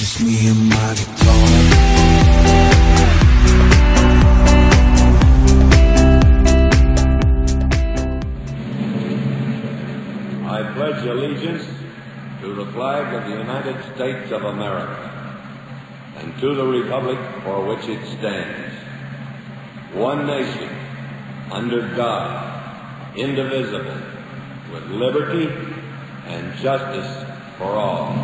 just me and my guitar. I pledge allegiance to the flag of the United States of America and to the republic for which it stands, one nation, under God, indivisible, with liberty and justice for all.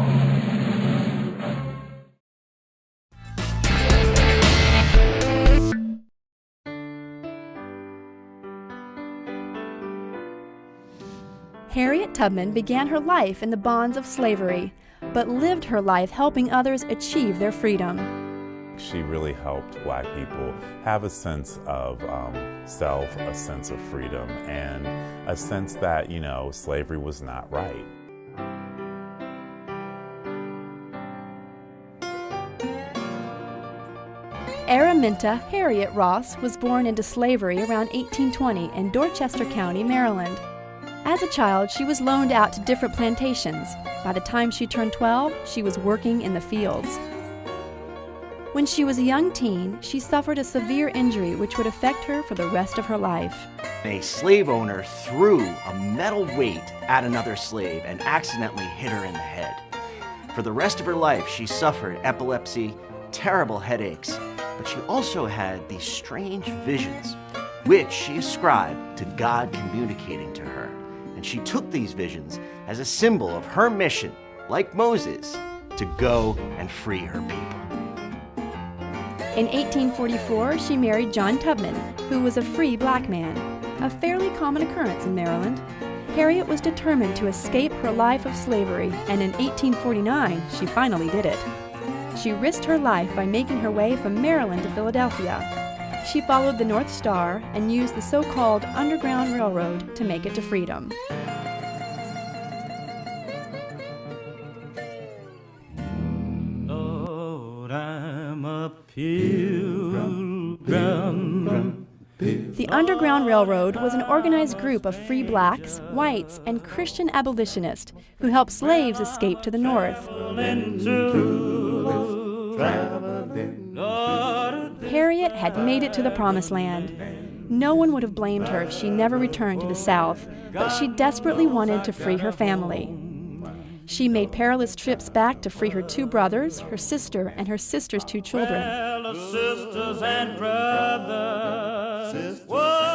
Harriet Tubman began her life in the bonds of slavery, but lived her life helping others achieve their freedom. She really helped Black people have a sense of self, a sense of freedom, and a sense that, you know, slavery was not right. Araminta Harriet Ross was born into slavery around 1820 in Dorchester County, Maryland. As a child, she was loaned out to different plantations. By the time she turned 12, she was working in the fields. When she was a young teen, she suffered a severe injury which would affect her for the rest of her life. A slave owner threw a metal weight at another slave and accidentally hit her in the head. For the rest of her life, she suffered epilepsy, terrible headaches, but she also had these strange visions, which she ascribed to God communicating to her. And she took these visions as a symbol of her mission, like Moses, to go and free her people. In 1844, she married John Tubman, who was a free black man, a fairly common occurrence in Maryland. Harriet was determined to escape her life of slavery, and in 1849, she finally did it. She risked her life by making her way from Maryland to Philadelphia. She followed the North Star and used the so-called Underground Railroad to make it to freedom. Lord, I'm a pilgrim. The Underground Railroad was an organized group of free blacks, whites, and Christian abolitionists who helped slaves escape to the North. Harriet had made it to the Promised Land. No one would have blamed her if she never returned to the South, but she desperately wanted to free her family. She made perilous trips back to free her 2 brothers, her sister, and her sister's 2 children.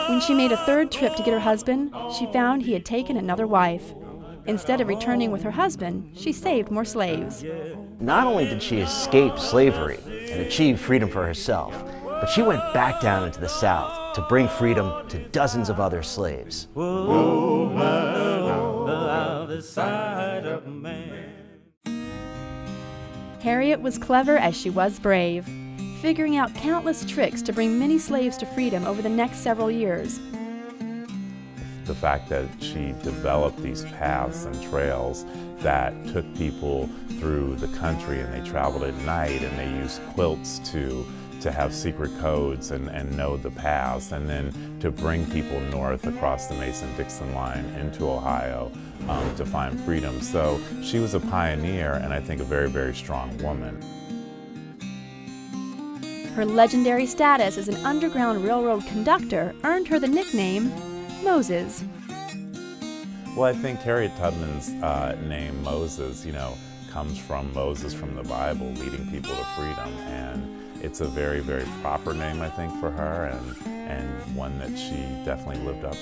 When she made a 3rd trip to get her husband, she found he had taken another wife. Instead of returning with her husband, she saved more slaves. Not only did she escape slavery and achieve freedom for herself, but she went back down into the South to bring freedom to dozens of other slaves. Harriet was clever as she was brave, figuring out countless tricks to bring many slaves to freedom over the next several years. The fact that she developed these paths and trails that took people through the country, and they traveled at night, and they used quilts to have secret codes and know the paths, and then to bring people north across the Mason-Dixon line into Ohio to find freedom. So she was a pioneer, and I think a very, very strong woman. Her legendary status as an Underground Railroad conductor earned her the nickname Moses. Well, I think Harriet Tubman's name, Moses, comes from Moses from the Bible, leading people to freedom. And it's a very, very proper name, I think, for her, and one that she definitely lived up to.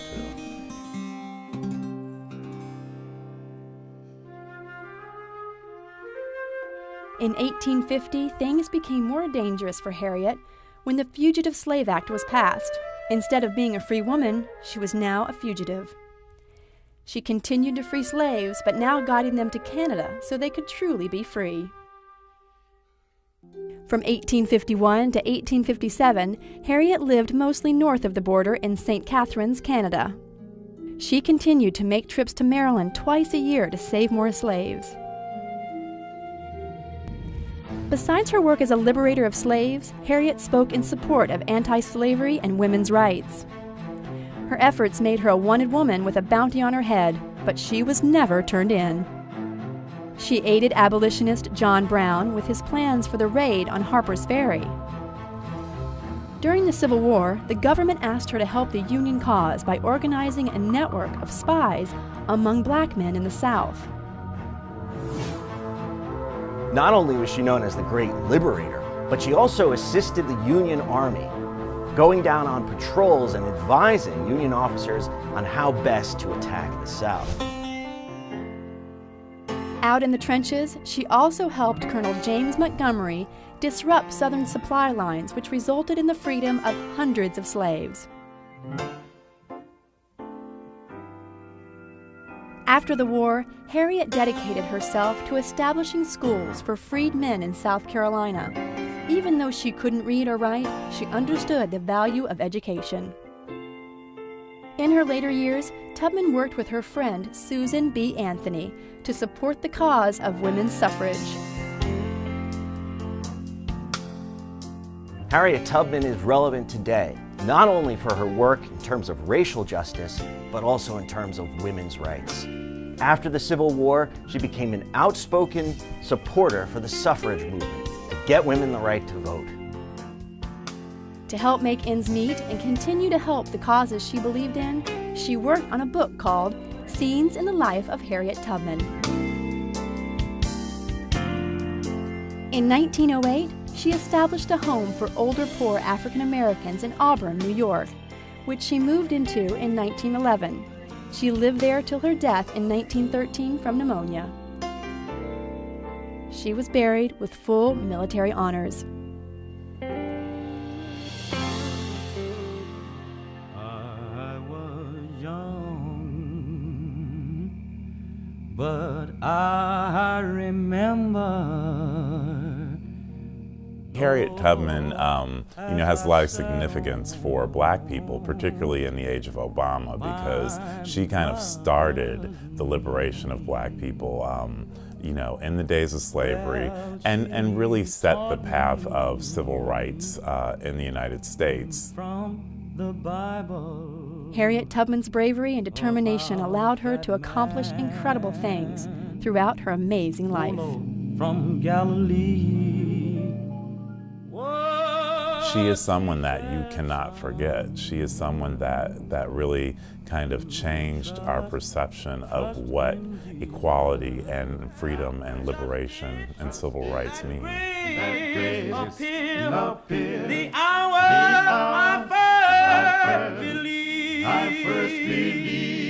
In 1850, things became more dangerous for Harriet when the Fugitive Slave Act was passed. Instead of being a free woman, she was now a fugitive. She continued to free slaves, but now guiding them to Canada so they could truly be free. From 1851 to 1857, Harriet lived mostly north of the border in St. Catharines, Canada. She continued to make trips to Maryland twice a year to save more slaves. Besides her work as a liberator of slaves, Harriet spoke in support of anti-slavery and women's rights. Her efforts made her a wanted woman with a bounty on her head, but she was never turned in. She aided abolitionist John Brown with his plans for the raid on Harper's Ferry. During the Civil War, the government asked her to help the Union cause by organizing a network of spies among black men in the South. Not only was she known as the Great Liberator, but she also assisted the Union Army, going down on patrols and advising Union officers on how best to attack the South. Out in the trenches, she also helped Colonel James Montgomery disrupt Southern supply lines, which resulted in the freedom of hundreds of slaves. After the war, Harriet dedicated herself to establishing schools for freed men in South Carolina. Even though she couldn't read or write, she understood the value of education. In her later years, Tubman worked with her friend Susan B. Anthony to support the cause of women's suffrage. Harriet Tubman is relevant today, not only for her work in terms of racial justice, but also in terms of women's rights. After the Civil War, she became an outspoken supporter for the suffrage movement to get women the right to vote. To help make ends meet and continue to help the causes she believed in, she worked on a book called Scenes in the Life of Harriet Tubman. In 1908, she established a home for older poor African Americans in Auburn, New York, which she moved into in 1911. She lived there till her death in 1913 from pneumonia. She was buried with full military honors. I was young, but I remember. Harriet Tubman, has a lot of significance for black people, particularly in the age of Obama, because she kind of started the liberation of black people, in the days of slavery, and really set the path of civil rights in the United States. From the Bible. Harriet Tubman's bravery and determination allowed her to accomplish incredible things throughout her amazing life. From Galilee. She is someone that you cannot forget. She is someone that really kind of changed our perception of what equality and freedom and liberation and civil rights mean. The hour I first believed.